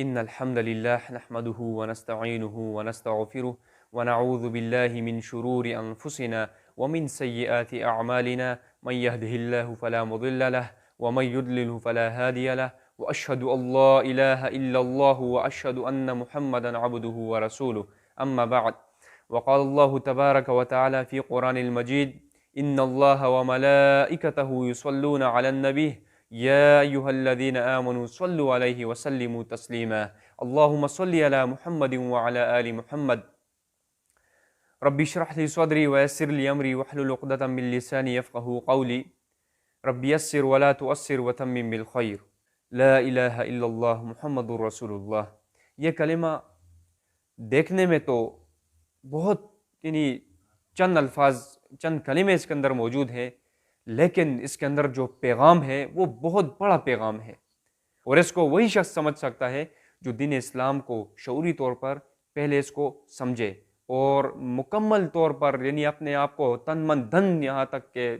إن الحمد لله نحمده ونستعينه ونستغفره ونعوذ بالله من شرور أنفسنا ومن سيئات أعمالنا من يهده الله فلا مضل له ومن يضلله فلا هادي له وأشهد أن لا إله إلا الله وأشهد أن محمدا عبده ورسوله أما بعد وقال الله تبارك وتعالى في قرآن المجيد إن الله وملائكته يصلون على النبي يا أيها الذين آمنوا صلوا عليه وسلموا تسليما اللهم صل على محمد وعلى آل محمد رب اشرح لي صدري ويسر لي أمري واحلل عقدة من لساني يفقهوا قولي رب يسر ولا تؤسر وتمم بالخير لا الہ الا اللہ محمد رسول اللہ. یہ کلمہ دیکھنے میں تو بہت چند الفاظ چند کلمے اس کے اندر موجود ہیں، لیکن اس کے اندر جو پیغام ہے وہ بہت بڑا پیغام ہے، اور اس کو وہی شخص سمجھ سکتا ہے جو دین اسلام کو شعوری طور پر پہلے اس کو سمجھے اور مکمل طور پر اپنے آپ کو تن من دھن یہاں تک کہ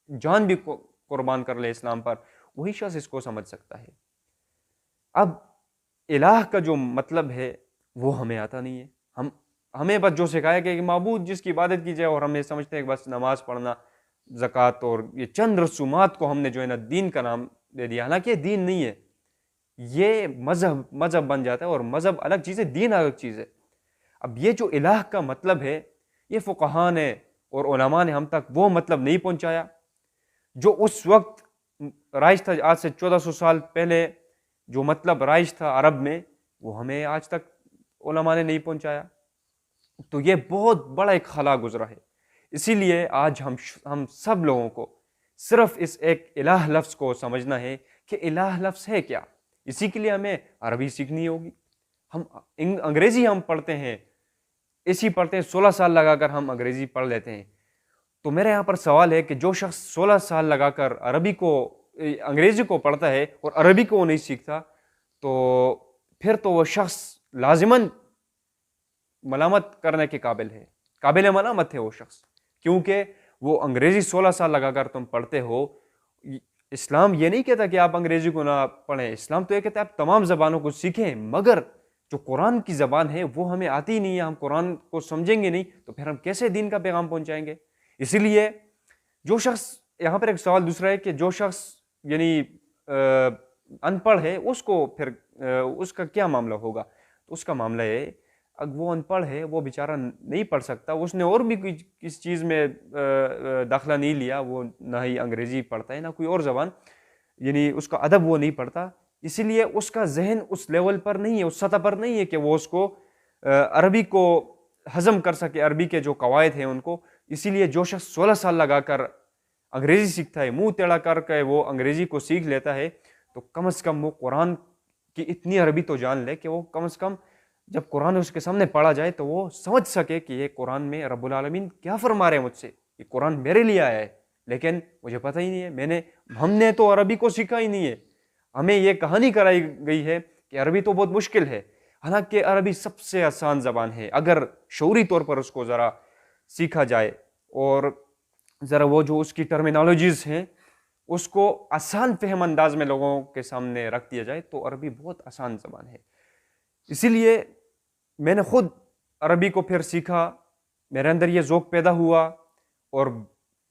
جان بھی قربان کر لے اسلام پر، وہی شخص اس کو سمجھ سکتا ہے. اب الہ کا جو مطلب ہے وہ ہمیں آتا نہیں ہے. ہمیں بس جو سکھایا کہ معبود جس کی عبادت کی جائے، اور ہم یہ سمجھتے ہیں کہ بس نماز پڑھنا، زکوٰۃ اور یہ چند رسومات کو ہم نے جو ہے نا دین کا نام دے دیا، حالانکہ یہ دین نہیں ہے، یہ مذہب بن جاتا ہے، اور مذہب الگ چیز ہے، دین الگ چیز ہے. اب یہ جو الہ کا مطلب ہے، یہ فقہاء نے اور علماء نے ہم تک وہ مطلب نہیں پہنچایا جو اس وقت رائج تھا. آج سے 1400 سال پہلے جو مطلب رائج تھا عرب میں، وہ ہمیں آج تک علماء نے نہیں پہنچایا. تو یہ بہت بڑا ایک خلا گزرا ہے. اسی لیے آج ہم سب لوگوں کو صرف اس ایک الہ لفظ کو سمجھنا ہے کہ الہ لفظ ہے کیا. اسی کے لیے ہمیں عربی سیکھنی ہوگی. انگریزی ہم پڑھتے ہیں، اسی پڑھتے ہیں، 16 سال لگا کر ہم انگریزی پڑھ لیتے ہیں. تو میرے یہاں پر سوال ہے کہ جو شخص 16 سال لگا کر انگریزی کو پڑھتا ہے اور عربی کو نہیں سیکھتا، تو پھر تو وہ شخص لازماً ملامت کرنے کے قابل ملامت ہے وہ شخص، کیونکہ وہ انگریزی 16 سال لگا کر تم پڑھتے ہو. اسلام یہ نہیں کہتا کہ آپ انگریزی کو نہ پڑھیں، اسلام تو یہ کہتا ہے آپ تمام زبانوں کو سیکھیں، مگر جو قرآن کی زبان ہے وہ ہمیں آتی نہیں ہے، ہم قرآن کو سمجھیں گے نہیں تو پھر ہم کیسے دین کا پیغام پہنچائیں گے. اسی لیے جو شخص، یہاں پر ایک سوال دوسرا ہے کہ جو شخص ان پڑھ ہے، اس کو پھر اس کا کیا معاملہ ہوگا. تو اس کا معاملہ ہے، اگر وہ ان پڑھ ہے، وہ بیچارہ نہیں پڑھ سکتا، اس نے اور بھی کسی چیز میں داخلہ نہیں لیا، وہ نہ ہی انگریزی پڑھتا ہے نہ کوئی اور زبان، اس کا ادب وہ نہیں پڑھتا، اسی لیے اس کا ذہن اس لیول پر نہیں ہے، اس سطح پر نہیں ہے کہ وہ اس کو عربی کو ہضم کر سکے، عربی کے جو قواعد ہیں ان کو. اسی لیے جو شخص 16 سال لگا کر انگریزی سیکھتا ہے، منہ ٹیڑھا کر کے وہ انگریزی کو سیکھ لیتا ہے، تو کم از کم وہ قرآن کی اتنی عربی تو جان لے کہ وہ کم از کم جب قرآن اس کے سامنے پڑھا جائے تو وہ سمجھ سکے کہ یہ قرآن میں رب العالمین کیا فرما رہے ہیں مجھ سے. یہ قرآن میرے لیے آیا ہے، لیکن مجھے پتہ ہی نہیں ہے، ہم نے تو عربی کو سیکھا ہی نہیں ہے. ہمیں یہ کہانی کرائی گئی ہے کہ عربی تو بہت مشکل ہے، حالانکہ عربی سب سے آسان زبان ہے اگر شعوری طور پر اس کو ذرا سیکھا جائے، اور ذرا وہ جو اس کی ٹرمینالوجیز ہیں اس کو آسان فہم انداز میں لوگوں کے سامنے رکھ دیا جائے تو عربی بہت آسان زبان ہے. اسی لیے میں نے خود عربی کو پھر سیکھا، میرے اندر یہ ذوق پیدا ہوا اور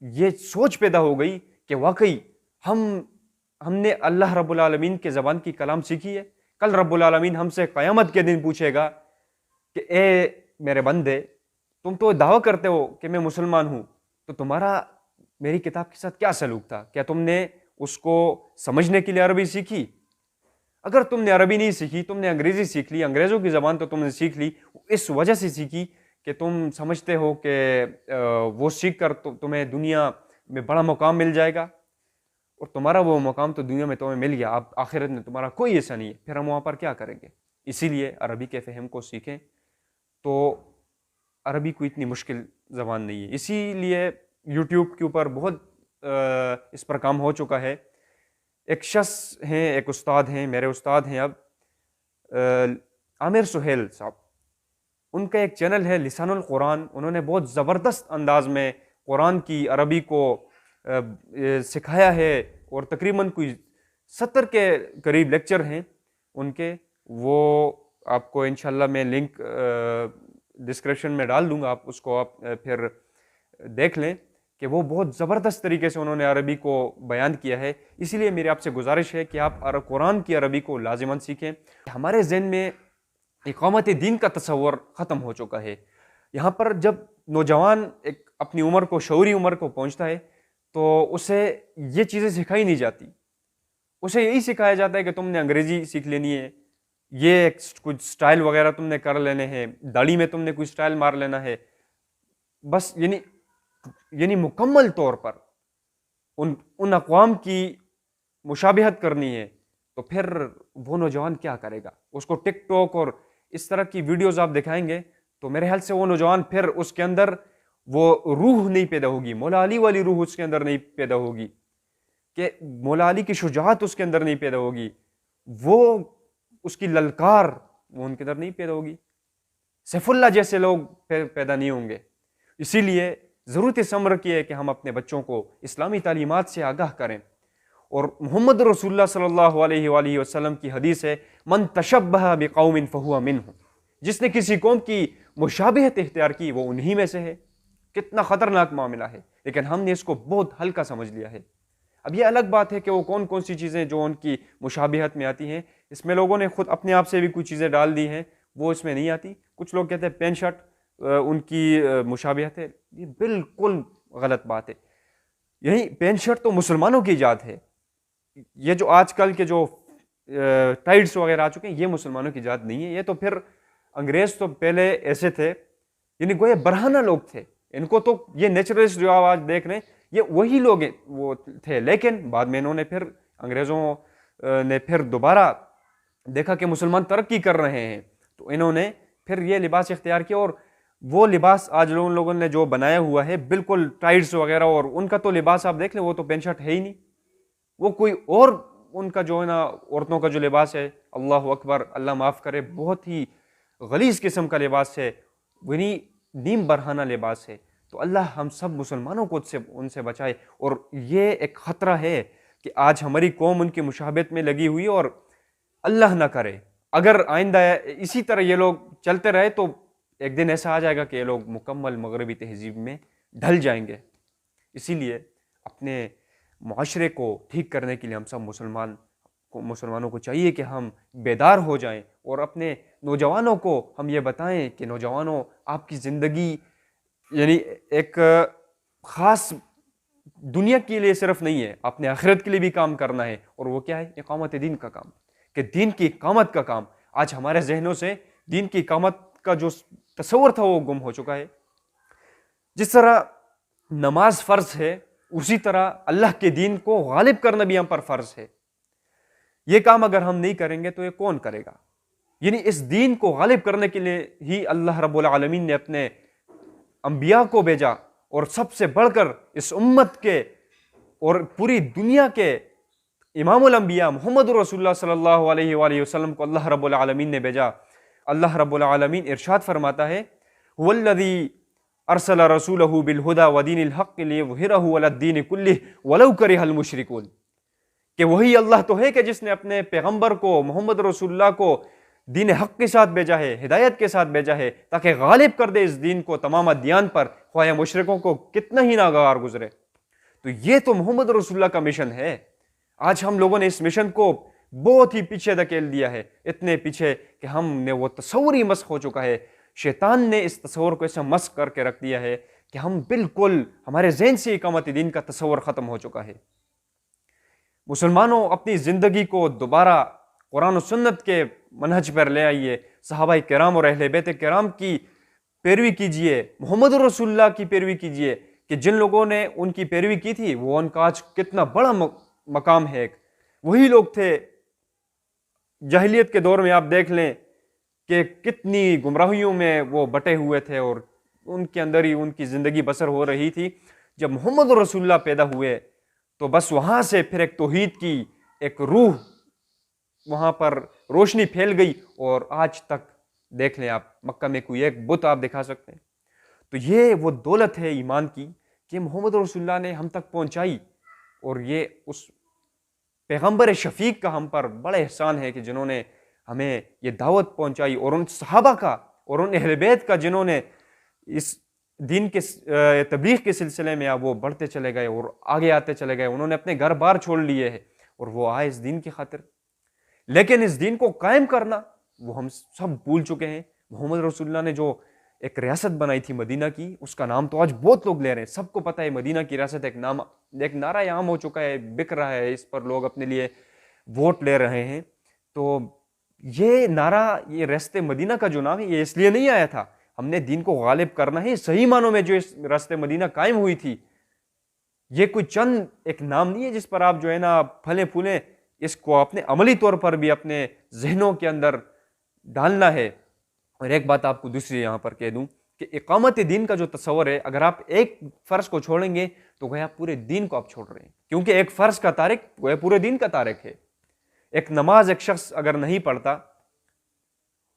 یہ سوچ پیدا ہو گئی کہ واقعی ہم نے اللہ رب العالمین کے زبان کی کلام سیکھی ہے. کل رب العالمین ہم سے قیامت کے دن پوچھے گا کہ اے میرے بندے، تم تو دعویٰ کرتے ہو کہ میں مسلمان ہوں، تو تمہارا میری کتاب کے ساتھ کیا سلوک تھا؟ کیا تم نے اس کو سمجھنے کے لیے عربی سیکھی؟ اگر تم نے عربی نہیں سیکھی، تم نے انگریزی سیکھ لی، انگریزوں کی زبان تو تم نے سیکھ لی، اس وجہ سے سیکھی کہ تم سمجھتے ہو کہ وہ سیکھ کر تمہیں دنیا میں بڑا مقام مل جائے گا، اور تمہارا وہ مقام تو دنیا میں تمہیں مل گیا، اب آخرت میں تمہارا کوئی ایسا نہیں ہے، پھر ہم وہاں پر کیا کریں گے؟ اسی لیے عربی کے فہم کو سیکھیں. تو عربی کوئی اتنی مشکل زبان نہیں ہے. اسی لیے یوٹیوب کے اوپر بہت اس پر کام ہو چکا ہے. ایک شخص ہیں، ایک استاد ہیں، میرے استاد ہیں اب، عامر سہیل صاحب، ان کا ایک چینل ہے لسان القرآن. انہوں نے بہت زبردست انداز میں قرآن کی عربی کو سکھایا ہے، اور تقریباً کوئی 70 کے قریب لیکچر ہیں ان کے. وہ آپ کو انشاءاللہ میں لنک ڈسکرپشن میں ڈال دوں گا، آپ اس کو آپ پھر دیکھ لیں کہ وہ بہت زبردست طریقے سے انہوں نے عربی کو بیان کیا ہے. اسی لیے میری آپ سے گزارش ہے کہ آپ قرآن کی عربی کو لازماً سیکھیں. ہمارے ذہن میں اقامت دین کا تصور ختم ہو چکا ہے. یہاں پر جب نوجوان ایک اپنی عمر کو، شعوری عمر کو پہنچتا ہے تو اسے یہ چیزیں سکھائی نہیں جاتی. اسے یہی سکھایا جاتا ہے کہ تم نے انگریزی سیکھ لینی ہے، یہ کچھ سٹائل وغیرہ تم نے کر لینے ہیں، داڑھی میں تم نے کوئی سٹائل مار لینا ہے، بس یعنی مکمل طور پر ان اقوام کی مشابہت کرنی ہے. تو پھر وہ نوجوان کیا کرے گا؟ اس کو ٹک ٹاک اور اس طرح کی ویڈیوز آپ دکھائیں گے تو میرے خیال سے وہ نوجوان پھر اس کے اندر وہ روح نہیں پیدا ہوگی، مولا علی والی روح اس کے اندر نہیں پیدا ہوگی، کہ مولا علی کی شجاعت اس کے اندر نہیں پیدا ہوگی، وہ اس کی للکار وہ ان کے اندر نہیں پیدا ہوگی. سیف اللہ جیسے لوگ پیدا نہیں ہوں گے. اسی لیے ضرورت اس امر کی ہے کہ ہم اپنے بچوں کو اسلامی تعلیمات سے آگاہ کریں. اور محمد رسول اللہ صلی اللہ علیہ وآلہ وسلم کی حدیث ہے، من تشبہ بقوم فہو منہم، جس نے کسی قوم کی مشابہت اختیار کی وہ انہی میں سے ہے. کتنا خطرناک معاملہ ہے، لیکن ہم نے اس کو بہت ہلکا سمجھ لیا ہے. اب یہ الگ بات ہے کہ وہ کون کون سی چیزیں جو ان کی مشابہت میں آتی ہیں، اس میں لوگوں نے خود اپنے آپ سے بھی کچھ چیزیں ڈال دی ہیں، وہ اس میں نہیں آتی. کچھ لوگ کہتے ہیں پینٹ شرٹ ان کی مشابہت ہے، یہ بالکل غلط بات ہے. یہی پینٹ شرٹ تو مسلمانوں کی ایجاد ہے. یہ جو آج کل کے جو ٹائٹس وغیرہ آ چکے ہیں یہ مسلمانوں کی ایجاد نہیں ہے. یہ تو پھر انگریز تو پہلے ایسے تھے، یعنی گویا برہنہ لوگ تھے. ان کو تو یہ نیچرلسٹ جو آپ آج دیکھ رہے ہیں یہ وہی لوگ وہ تھے. لیکن بعد میں انہوں نے پھر انگریزوں نے پھر دوبارہ دیکھا کہ مسلمان ترقی کر رہے ہیں تو انہوں نے پھر یہ لباس اختیار کیا. اور وہ لباس آج لوگوں نے جو بنایا ہوا ہے بالکل ٹائٹس وغیرہ، اور ان کا تو لباس آپ دیکھ لیں وہ تو پینٹ شرٹ ہے ہی نہیں، وہ کوئی اور ان کا جو ہے نا عورتوں کا جو لباس ہے، اللہ اکبر، اللہ معاف کرے، بہت ہی غلیظ قسم کا لباس ہے، یعنی نیم برہنہ لباس ہے. تو اللہ ہم سب مسلمانوں کو ان سے بچائے. اور یہ ایک خطرہ ہے کہ آج ہماری قوم ان کی مشابہت میں لگی ہوئی، اور اللہ نہ کرے اگر آئندہ اسی طرح یہ لوگ چلتے رہے تو ایک دن ایسا آ جائے گا کہ یہ لوگ مکمل مغربی تہذیب میں ڈھل جائیں گے. اسی لیے اپنے معاشرے کو ٹھیک کرنے کے لیے ہم سب مسلمانوں کو چاہیے کہ ہم بیدار ہو جائیں اور اپنے نوجوانوں کو ہم یہ بتائیں کہ نوجوانوں، آپ کی زندگی یعنی ایک خاص دنیا کے لیے صرف نہیں ہے، اپنے آخرت کے لیے بھی کام کرنا ہے. اور وہ کیا ہے؟ اقامت دین کا کام، کہ دین کی اقامت کا کام. آج ہمارے ذہنوں سے دین کی اقامت کا جو تصور تھا وہ گم ہو چکا ہے. جس طرح نماز فرض ہے اسی طرح اللہ کے دین کو غالب کرنا بھی ہم پر فرض ہے. یہ کام اگر ہم نہیں کریں گے تو یہ کون کرے گا؟ یعنی اس دین کو غالب کرنے کے لیے ہی اللہ رب العالمین نے اپنے انبیاء کو بھیجا، اور سب سے بڑھ کر اس امت کے اور پوری دنیا کے امام الانبیاء محمد رسول اللہ صلی اللہ علیہ وآلہ وسلم کو اللہ رب العالمین نے بھیجا. اللہ رب العالمین ارشاد فرماتا ہے، والذی ارسل رسولہ بالہدی ودین الحق لیظہرہ علی الدین کلہ ولو کرہ المشرکون، کہ وہی اللہ تو ہے کہ جس نے اپنے پیغمبر کو محمد رسول اللہ کو دین حق کے ساتھ بھیجا ہے، ہدایت کے ساتھ بھیجا ہے، تاکہ غالب کر دے اس دین کو تمام ادیان پر، خواہ مشرکوں کو کتنا ہی ناگوار گزرے. تو یہ تو محمد رسول اللہ کا مشن ہے. آج ہم لوگوں نے اس مشن کو بہت ہی پیچھے دھکیل دیا ہے، اتنے پیچھے کہ ہم نے وہ تصور ہی مسخ ہو چکا ہے. شیطان نے اس تصور کو ایسا مسخ کر کے رکھ دیا ہے کہ ہم بالکل ہمارے ذہن سے اقامت دین کا تصور ختم ہو چکا ہے. مسلمانوں، اپنی زندگی کو دوبارہ قرآن و سنت کے منہج پر لے آئیے. صحابہ کرام اور اہل بیت کرام کی پیروی کیجئے، محمد رسول اللہ کی پیروی کیجئے، کہ جن لوگوں نے ان کی پیروی کی تھی وہ ان کا آج کتنا بڑا مقام ہے. وہی لوگ تھے جاہلیت کے دور میں، آپ دیکھ لیں کہ کتنی گمراہیوں میں وہ بٹے ہوئے تھے اور ان کے اندر ہی ان کی زندگی بسر ہو رہی تھی. جب محمد رسول اللہ پیدا ہوئے تو بس وہاں سے پھر ایک توحید کی ایک روح وہاں پر روشنی پھیل گئی، اور آج تک دیکھ لیں آپ مکہ میں کوئی ایک بت آپ دکھا سکتے ہیں. تو یہ وہ دولت ہے ایمان کی کہ محمد رسول اللہ نے ہم تک پہنچائی، اور یہ اس پیغمبر شفیق کا ہم پر بڑا احسان ہے کہ جنہوں نے ہمیں یہ دعوت پہنچائی، اور ان صحابہ کا اور ان اہل بیت کا جنہوں نے اس دین کے تبلیغ کے سلسلے میں وہ بڑھتے چلے گئے اور آگے آتے چلے گئے، انہوں نے اپنے گھر بار چھوڑ لیے ہیں اور وہ آئے اس دین کی خاطر. لیکن اس دین کو قائم کرنا وہ ہم سب بھول چکے ہیں. محمد رسول اللہ نے جو ایک ریاست بنائی تھی مدینہ کی، اس کا نام تو آج بہت لوگ لے رہے ہیں. سب کو پتہ ہے مدینہ کی ریاست ایک نعرہ عام ہو چکا ہے، بک رہا ہے، اس پر لوگ اپنے لیے ووٹ لے رہے ہیں. تو یہ نعرہ، یہ ریاست مدینہ کا جو نام ہے، یہ اس لیے نہیں آیا تھا. ہم نے دین کو غالب کرنا ہے. صحیح معنوں میں جو اس ریاست مدینہ قائم ہوئی تھی، یہ کوئی چند ایک نام نہیں ہے جس پر آپ جو ہے نا پھلیں پھولیں. اس کو اپنے عملی طور پر بھی اپنے ذہنوں کے اندر ڈالنا ہے. اور ایک بات آپ کو دوسری یہاں پر کہہ دوں کہ اقامت دین کا جو تصور ہے، اگر آپ ایک فرض کو چھوڑیں گے تو گویا پورے دین کو آپ چھوڑ رہے ہیں، کیونکہ ایک فرض کا تارک گویا پورے دین کا تارک ہے. ایک نماز ایک شخص اگر نہیں پڑھتا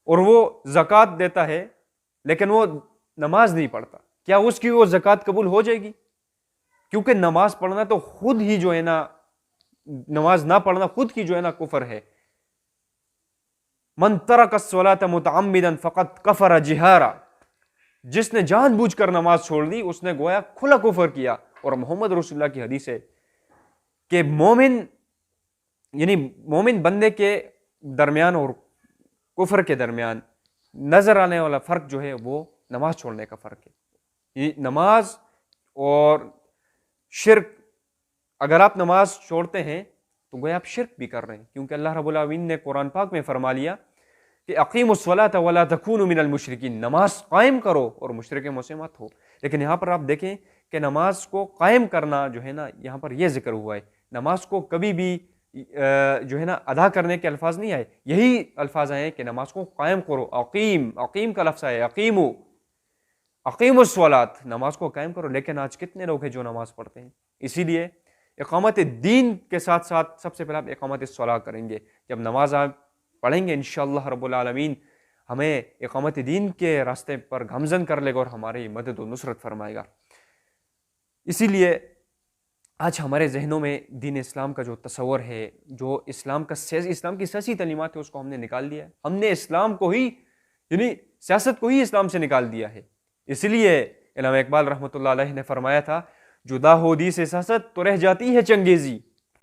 اور وہ زکوٰۃ دیتا ہے لیکن وہ نماز نہیں پڑھتا، کیا اس کی وہ زکوٰۃ قبول ہو جائے گی؟ کیونکہ نماز پڑھنا تو خود ہی جو ہے نا، نماز نہ پڑھنا خود کی جو ہے نا کفر ہے. من ترک الصلاۃ متعمدا فقد کفر جہارا، جس نے جان بوجھ کر نماز چھوڑ دی اس نے گویا کھلا کفر کیا. اور محمد رسول اللہ کی حدیث ہے کہ مومن، یعنی مومن بندے کے درمیان اور کفر کے درمیان نظر آنے والا فرق جو ہے وہ نماز چھوڑنے کا فرق ہے. نماز اور شرک، اگر آپ نماز چھوڑتے ہیں تو گویا آپ شرک بھی کر رہے ہیں، کیونکہ اللہ رب العالمین نے قرآن پاک میں فرما لیا کہ اقیموا الصلاۃ ولا تکونوا من المشرکین، نماز قائم کرو اور مشرکوں میں سے مت ہو. لیکن یہاں پر آپ دیکھیں کہ نماز کو قائم کرنا جو ہے نا، یہاں پر یہ ذکر ہوا ہے. نماز کو کبھی بھی جو ہے نا ادا کرنے کے الفاظ نہیں آئے، یہی الفاظ آئے کہ نماز کو قائم کرو. اقیم کا لفظ ہے، اقیموا الصلاۃ، نماز کو قائم کرو. لیکن آج کتنے لوگ ہیں جو نماز پڑھتے ہیں؟ اسی لیے اقامت دین کے ساتھ ساتھ سب سے پہلے آپ اقامت الصلاۃ کریں گے. جب نماز آپ پڑھیں گے انشاءاللہ رب العالمین ہمیں اقامت دین کے راستے پر گامزن کر لے گا اور ہماری مدد و نصرت فرمائے گا. اسی لیے آج ہمارے ذہنوں میں دین اسلام کا جو تصور ہے، جو اسلام کی سیاسی تعلیمات ہے، اس کو ہم نے نکال دیا ہے. ہم نے اسلام کو ہی، یعنی سیاست کو ہی اسلام سے نکال دیا ہے. اس لیے علامہ اقبال رحمۃ اللہ علیہ نے فرمایا تھا، جدا ہو دی سے سیاست تو رہ جاتی ہے چنگیزی.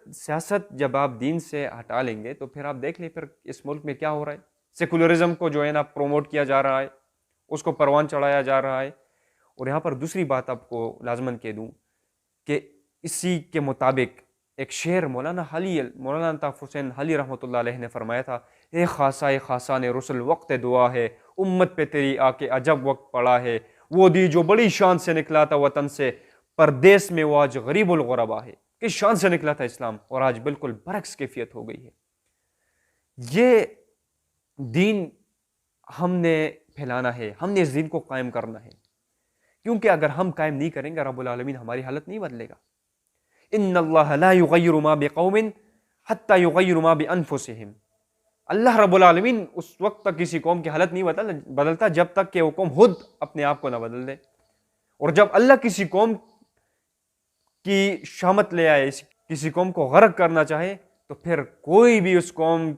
سیاست جب آپ دین سے ہٹا لیں گے تو پھر آپ دیکھ لیں پھر اس ملک میں کیا ہو رہا ہے. سیکولرزم کو جو ہے نا پروموٹ کیا جا رہا ہے، اس کو پروان چڑھایا جا رہا ہے. اور یہاں پر دوسری بات آپ کو لازماً کہہ دوں کہ اسی کے مطابق ایک شعر مولانا الطاف حسین حلی رحمۃ اللہ علیہ نے فرمایا تھا، اے خاصائے خاصان رسل وقت دعا ہے، امت پہ تیری آ کے عجب وقت پڑا ہے. وہ دی جو بڑی شان سے نکلا تھا وطن سے، پردیس میں وہ آج غریب الغربا ہے. کس شان سے نکلا تھا اسلام اور آج بالکل برعکس کیفیت ہو گئی ہے. یہ دین ہم نے پھیلانا ہے، ہم نے اس دین کو قائم کرنا ہے، کیونکہ اگر ہم قائم نہیں کریں گے رب العالمین ہماری حالت نہیں بدلے گا. ان اللہ لا یغیر ما بقوم حتی یغیر ما بانفسہم. اللہ رب العالمین اس وقت تک کسی قوم کی حالت نہیں بدلتا جب تک کہ وہ قوم خود اپنے آپ کو نہ بدل دے. اور جب اللہ کسی قوم کی شامت لے آئے، کسی قوم کو غرق کرنا چاہے، تو پھر کوئی بھی اس قوم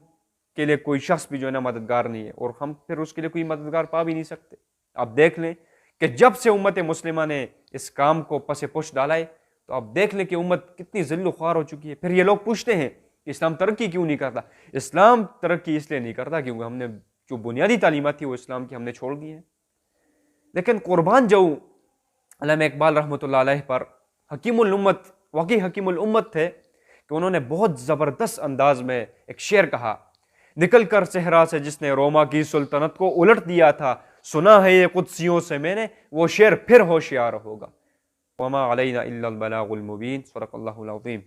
کے لیے کوئی شخص بھی جو ہے نا مددگار نہیں ہے، اور ہم پھر اس کے لیے کوئی مددگار پا بھی نہیں سکتے. آپ دیکھ لیں کہ جب سے امت مسلمہ نے اس کام کو پس پش ڈالا ہے تو آپ دیکھ لیں کہ امت کتنی ذل و خوار ہو چکی ہے. پھر یہ لوگ پوچھتے ہیں کہ اسلام ترقی کیوں نہیں کرتا؟ اسلام ترقی اس لیے نہیں کرتا کیونکہ ہم نے جو بنیادی تعلیمات تھی وہ اسلام کی ہم نے چھوڑ دی ہیں. لیکن قربان جو علامہ اقبال رحمۃ اللہ علیہ پر حکیم الامت، واقعی حکیم الامت تھے کہ انہوں نے بہت زبردست انداز میں ایک شعر کہا، نکل کر صحرا سے جس نے روما کی سلطنت کو الٹ دیا تھا، سنا ہے یہ قدسیوں سے میں نے، وہ شعر پھر ہوشیار ہوگا. وما علینا الا البلاغ المبین. صدق اللہ العظیم.